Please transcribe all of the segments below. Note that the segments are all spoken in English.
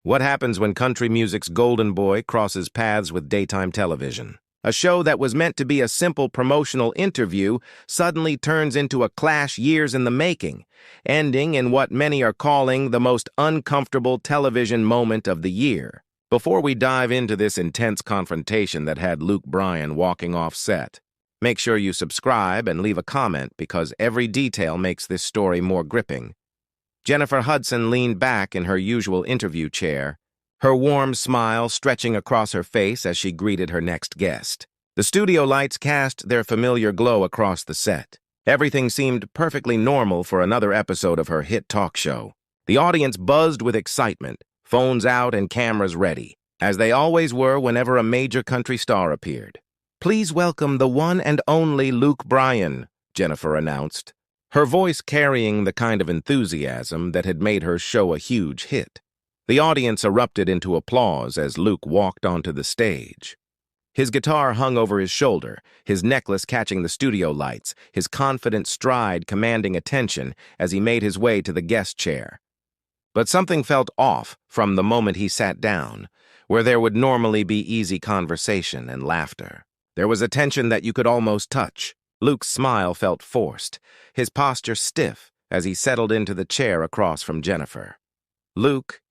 What happens when country music's golden boy crosses paths with daytime television? A show that was meant to be a simple promotional interview suddenly turns into a clash years in the making, ending in what many are calling the most uncomfortable television moment of the year. Before we dive into this intense confrontation that had Bryan walking off set, make sure you subscribe and leave a comment because every detail makes this story more gripping. Jennifer Hudson leaned back in her usual interview chair, her warm smile stretching across her face as she greeted her next guest. The studio lights cast their familiar glow across the set. Everything seemed perfectly normal for another episode of her hit talk show. The audience buzzed with excitement, phones out and cameras ready, as they always were whenever a major country star appeared. "Please welcome the one and only Bryan," Jennifer announced, her voice carrying the kind of enthusiasm that had made her show a huge hit. The audience erupted into applause as Luke walked onto the stage. His guitar hung over his shoulder, his necklace catching the studio lights, his confident stride commanding attention as he made his way to the guest chair. But something felt off from the moment he sat down, where there would normally be easy conversation and laughter. There was a tension that you could almost touch. Luke's smile felt forced, his posture stiff as he settled into the chair across from Jennifer. "Luke,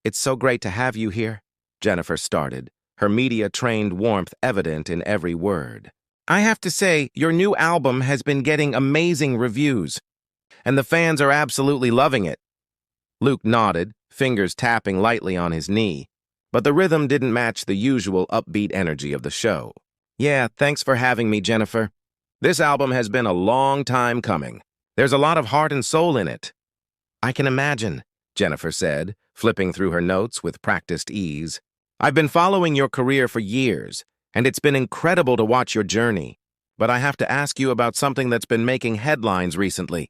it's so great to have you here," Jennifer started, her media-trained warmth evident in every word. "I have to say, your new album has been getting amazing reviews, and the fans are absolutely loving it." Luke nodded, fingers tapping lightly on his knee, but the rhythm didn't match the usual upbeat energy of the show. "Yeah, thanks for having me, Jennifer. This album has been a long time coming. There's a lot of heart and soul in it." "I can imagine," Jennifer said, flipping through her notes with practiced ease. "I've been following your career for years, and it's been incredible to watch your journey. But I have to ask you about something that's been making headlines recently."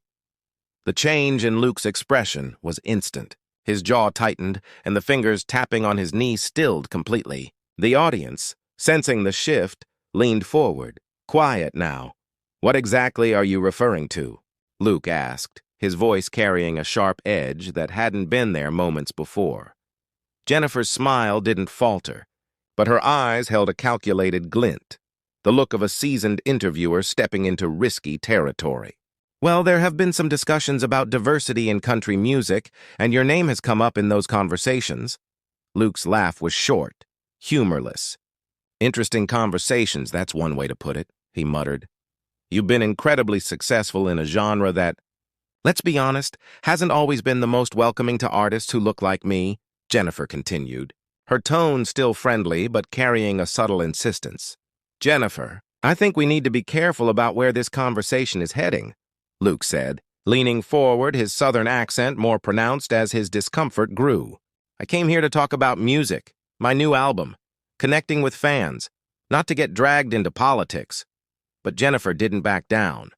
The change in Luke's expression was instant. His jaw tightened, and the fingers tapping on his knee stilled completely. The audience, sensing the shift, leaned forward, quiet now. "What exactly are you referring to?" Luke asked, his voice carrying a sharp edge that hadn't been there moments before. Jennifer's smile didn't falter, but her eyes held a calculated glint, the look of a seasoned interviewer stepping into risky territory. "Well, there have been some discussions about diversity in country music, and your name has come up in those conversations." Luke's laugh was short, humorless. "Interesting conversations, that's one way to put it," he muttered. "You've been incredibly successful in a genre that, let's be honest, hasn't always been the most welcoming to artists who look like me," Jennifer continued, her tone still friendly but carrying a subtle insistence. "Jennifer, I think we need to be careful about where this conversation is heading," Luke said, leaning forward, his southern accent more pronounced as his discomfort grew. "I came here to talk about music, my new album, connecting with fans, not to get dragged into politics." But Jennifer didn't back down.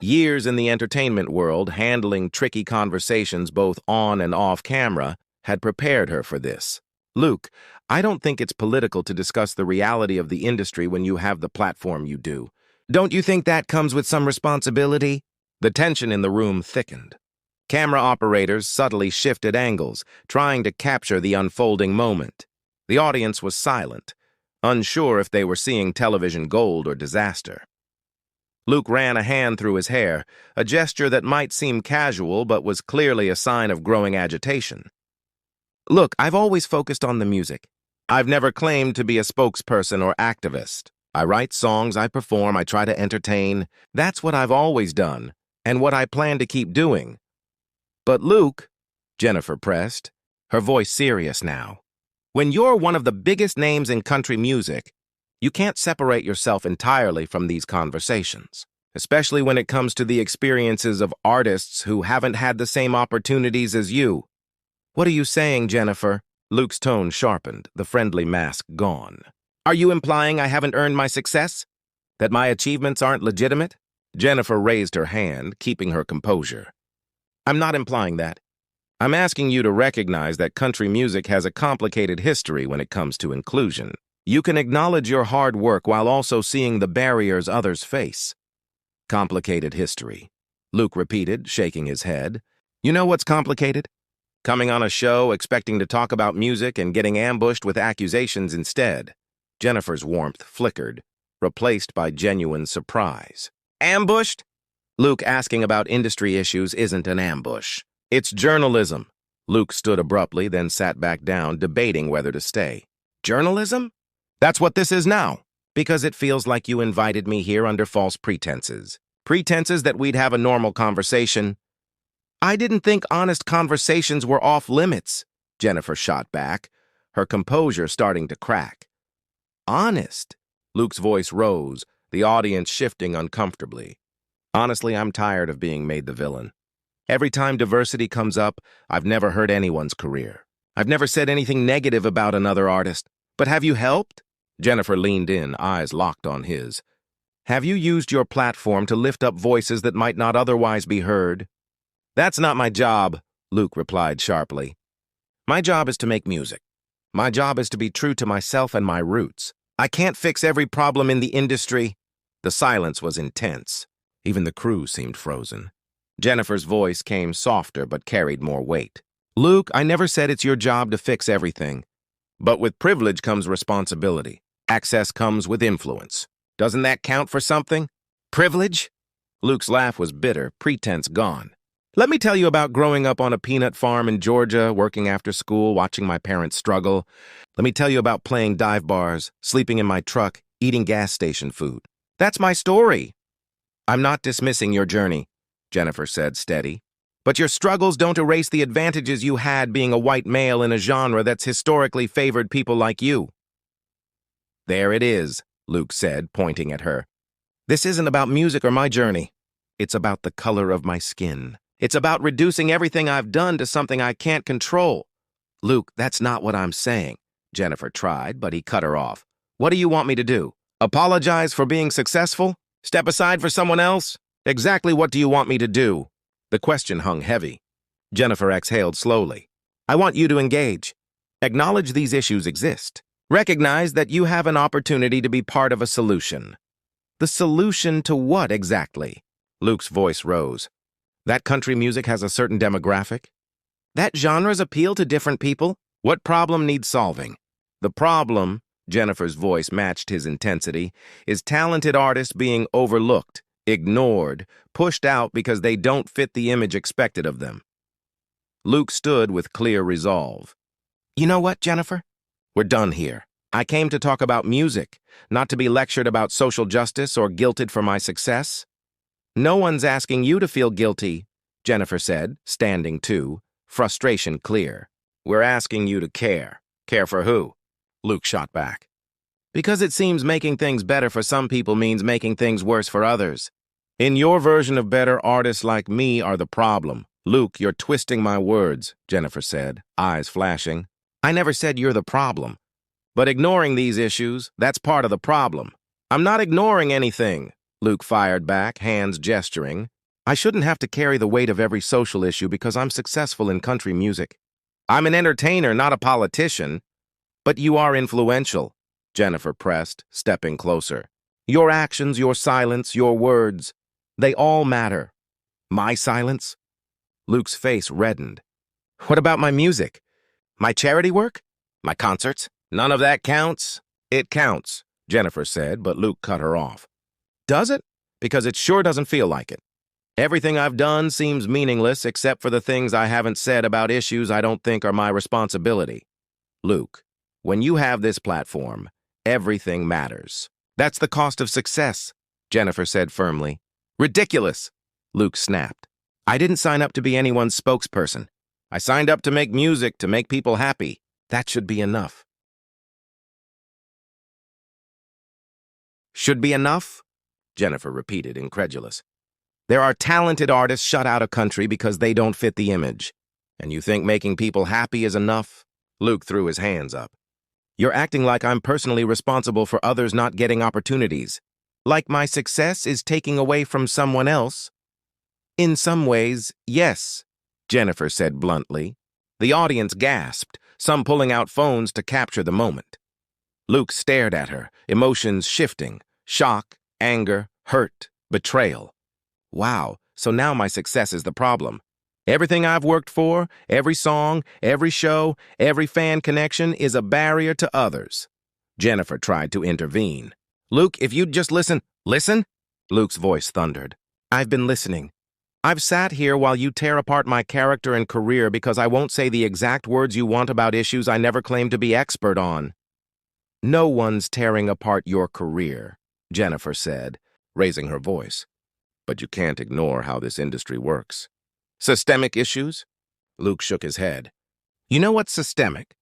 Years in the entertainment world, handling tricky conversations both on and off camera, had prepared her for this. "Luke, I don't think it's political to discuss the reality of the industry when you have the platform you do. Don't you think that comes with some responsibility?" The tension in the room thickened. Camera operators subtly shifted angles, trying to capture the unfolding moment. The audience was silent, unsure if they were seeing television gold or disaster. Luke ran a hand through his hair, a gesture that might seem casual but was clearly a sign of growing agitation. "Look, I've always focused on the music. I've never claimed to be a spokesperson or activist. I write songs, I perform, I try to entertain. That's what I've always done, and what I plan to keep doing." "But Luke," Jennifer pressed, her voice serious now, "when you're one of the biggest names in country music, you can't separate yourself entirely from these conversations, especially when it comes to the experiences of artists who haven't had the same opportunities as you." "What are you saying, Jennifer?" Luke's tone sharpened, the friendly mask gone. "Are you implying I haven't earned my success? That my achievements aren't legitimate?" Jennifer raised her hand, keeping her composure. "I'm not implying that. I'm asking you to recognize that country music has a complicated history when it comes to inclusion. You can acknowledge your hard work while also seeing the barriers others face." "Complicated history," Luke repeated, shaking his head. "You know what's complicated? Coming on a show, expecting to talk about music and getting ambushed with accusations instead. Jennifer's warmth flickered, replaced by genuine surprise. Ambushed? Luke asking about industry issues isn't an ambush. It's journalism. Luke stood abruptly, then sat back down, debating whether to stay. Journalism? That's what this is now. Because it feels like you invited me here under false pretenses. Pretenses that we'd have a normal conversation. I didn't think honest conversations were off limits, Jennifer shot back, her composure starting to crack. Honest? Luke's voice rose, the audience shifting uncomfortably. Honestly, I'm tired of being made the villain. Every time diversity comes up, I've never hurt anyone's career. I've never said anything negative about another artist. But have you helped? Jennifer leaned in, eyes locked on his. Have you used your platform to lift up voices that might not otherwise be heard? That's not my job, Luke replied sharply. My job is to make music. My job is to be true to myself and my roots. I can't fix every problem in the industry. The silence was intense. Even the crew seemed frozen. Jennifer's voice came softer but carried more weight. Luke, I never said it's your job to fix everything. But with privilege comes responsibility. Access comes with influence. Doesn't that count for something? Privilege? Luke's laugh was bitter, pretense gone. Let me tell you about growing up on a peanut farm in Georgia, working after school, watching my parents struggle. Let me tell you about playing dive bars, sleeping in my truck, eating gas station food. That's my story. I'm not dismissing your journey, Jennifer said, steady. But your struggles don't erase the advantages you had being a white male in a genre that's historically favored people like you. There it is, Luke said, pointing at her. This isn't about music or my journey. It's about the color of my skin. It's about reducing everything I've done to something I can't control. Luke, that's not what I'm saying. Jennifer tried, but he cut her off. What do you want me to do? Apologize for being successful? Step aside for someone else? Exactly what do you want me to do? The question hung heavy. Jennifer exhaled slowly. I want you to engage. Acknowledge these issues exist. Recognize that you have an opportunity to be part of a solution. The solution to what exactly? Luke's voice rose. That country music has a certain demographic? That genres appeal to different people? What problem needs solving? The problem, Jennifer's voice matched his intensity, is talented artists being overlooked, ignored, pushed out because they don't fit the image expected of them. Luke stood with clear resolve. You know what, Jennifer? We're done here. I came to talk about music, not to be lectured about social justice or guilted for my success. No one's asking you to feel guilty, Jennifer said, standing too, frustration clear. We're asking you to care. Care for who? Luke shot back. Because it seems making things better for some people means making things worse for others. In your version of better, artists like me are the problem. Luke, you're twisting my words, Jennifer said, eyes flashing. I never said you're the problem. But ignoring these issues, that's part of the problem. I'm not ignoring anything, Luke fired back, hands gesturing. I shouldn't have to carry the weight of every social issue because I'm successful in country music. I'm an entertainer, not a politician. But you are influential, Jennifer pressed, stepping closer. Your actions, your silence, your words, they all matter. My silence? Luke's face reddened. What about my music? My charity work? My concerts? None of that counts? It counts, Jennifer said, but Luke cut her off. Does it? Because it sure doesn't feel like it. Everything I've done seems meaningless except for the things I haven't said about issues I don't think are my responsibility. Luke, when you have this platform, everything matters. That's the cost of success, Jennifer said firmly. Ridiculous, Luke snapped. I didn't sign up to be anyone's spokesperson. I signed up to make music, to make people happy. That should be enough. Should be enough? Jennifer repeated, incredulous. There are talented artists shut out of country because they don't fit the image. And you think making people happy is enough? Luke threw his hands up. You're acting like I'm personally responsible for others not getting opportunities. Like my success is taking away from someone else. In some ways, yes, Jennifer said bluntly. The audience gasped, some pulling out phones to capture the moment. Luke stared at her, emotions shifting, shock, anger, hurt, betrayal. Wow, so now my success is the problem. Everything I've worked for, every song, every show, every fan connection is a barrier to others. Jennifer tried to intervene. Luke, if you'd just listen. Listen? Luke's voice thundered. I've been listening. I've sat here while you tear apart my character and career because I won't say the exact words you want about issues I never claimed to be expert on. No one's tearing apart your career, Jennifer said, raising her voice. But you can't ignore how this industry works. Systemic issues? Luke shook his head. You know what's systemic?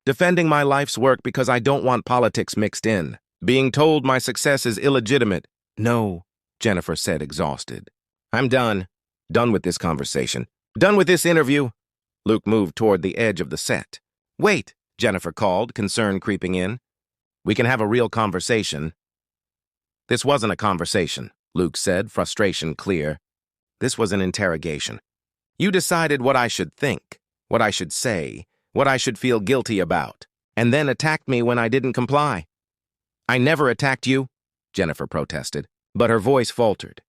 Defending my life's work because I don't want politics mixed in. Being told my success is illegitimate. No, Jennifer said, exhausted. I'm done. Done with this conversation. Done with this interview. Luke moved toward the edge of the set. Wait, Jennifer called, concern creeping in. We can have a real conversation. This wasn't a conversation, Luke said, frustration clear. This was an interrogation. You decided what I should think, what I should say, what I should feel guilty about, and then attacked me when I didn't comply. I never attacked you, Jennifer protested, but her voice faltered.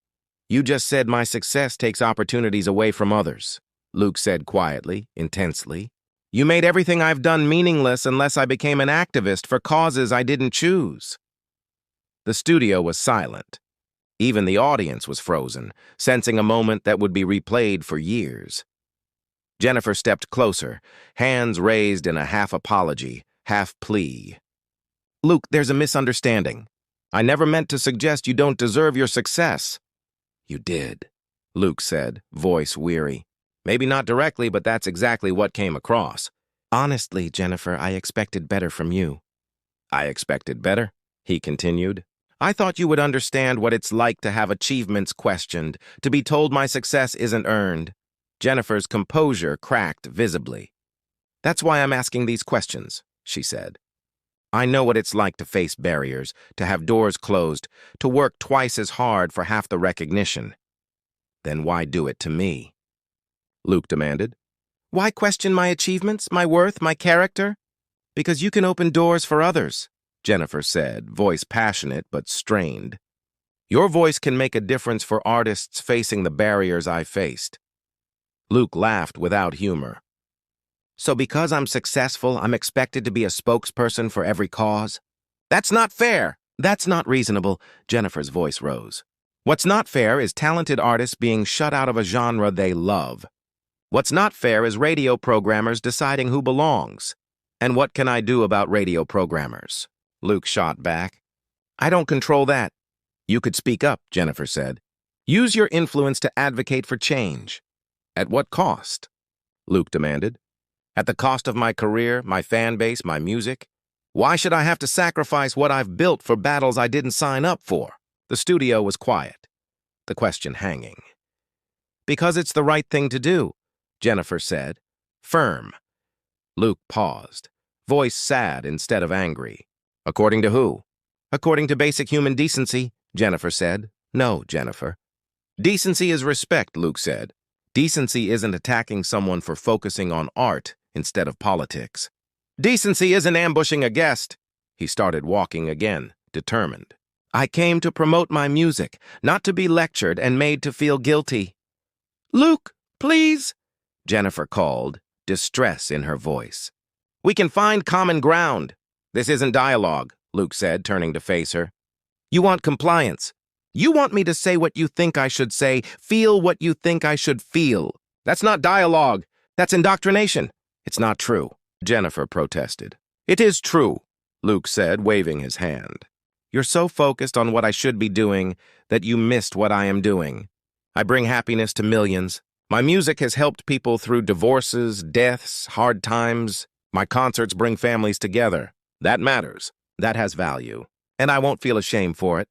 You just said my success takes opportunities away from others, Luke said quietly, intensely. You made everything I've done meaningless unless I became an activist for causes I didn't choose. The studio was silent. Even the audience was frozen, sensing a moment that would be replayed for years. Jennifer stepped closer, hands raised in a half apology, half plea. Luke, there's a misunderstanding. I never meant to suggest you don't deserve your success. You did, Luke said, voice weary. Maybe not directly, but that's exactly what came across. Honestly, Jennifer, I expected better from you. I expected better, he continued. I thought you would understand what it's like to have achievements questioned, to be told my success isn't earned. Jennifer's composure cracked visibly. That's why I'm asking these questions, she said. I know what it's like to face barriers, to have doors closed, to work twice as hard for half the recognition. Then why do it to me? Luke demanded. Why question my achievements, my worth, my character? Because you can open doors for others, Jennifer said, voice passionate but strained. Your voice can make a difference for artists facing the barriers I faced. Luke laughed without humor. So because I'm successful, I'm expected to be a spokesperson for every cause? That's not fair. That's not reasonable, Jennifer's voice rose. What's not fair is talented artists being shut out of a genre they love. What's not fair is radio programmers deciding who belongs. And what can I do about radio programmers? Luke shot back. I don't control that. You could speak up, Jennifer said. Use your influence to advocate for change. At what cost? Luke demanded. At the cost of my career, my fan base, my music? Why should I have to sacrifice what I've built for battles I didn't sign up for? The studio was quiet, the question hanging. Because it's the right thing to do, Jennifer said, firm. Luke paused, voice sad instead of angry. According to who? According to basic human decency, Jennifer said. No, Jennifer. Decency is respect, Luke said. Decency isn't attacking someone for focusing on art instead of politics. Decency isn't ambushing a guest. He started walking again, determined. I came to promote my music, not to be lectured and made to feel guilty. Luke, please, Jennifer called, distress in her voice. We can find common ground. This isn't dialogue, Luke said, turning to face her. You want compliance. You want me to say what you think I should say, feel what you think I should feel. That's not dialogue. That's indoctrination. It's not true, Jennifer protested. It is true, Luke said, waving his hand. You're so focused on what I should be doing that you missed what I am doing. I bring happiness to millions. My music has helped people through divorces, deaths, hard times. My concerts bring families together. That matters. That has value. And I won't feel ashamed for it.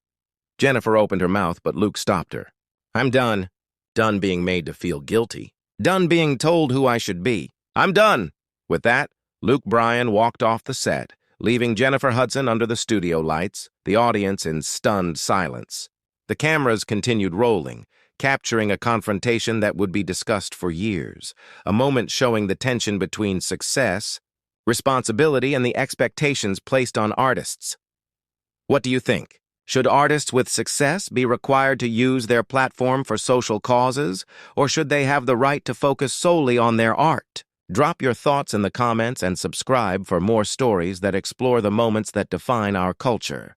Jennifer opened her mouth, but Luke stopped her. I'm done. Done being made to feel guilty. Done being told who I should be. I'm done. With that, Luke Bryan walked off the set, leaving Jennifer Hudson under the studio lights, the audience in stunned silence. The cameras continued rolling, capturing a confrontation that would be discussed for years, a moment showing the tension between success, responsibility, and the expectations placed on artists. What do you think? Should artists with success be required to use their platform for social causes, or should they have the right to focus solely on their art? Drop your thoughts in the comments and subscribe for more stories that explore the moments that define our culture.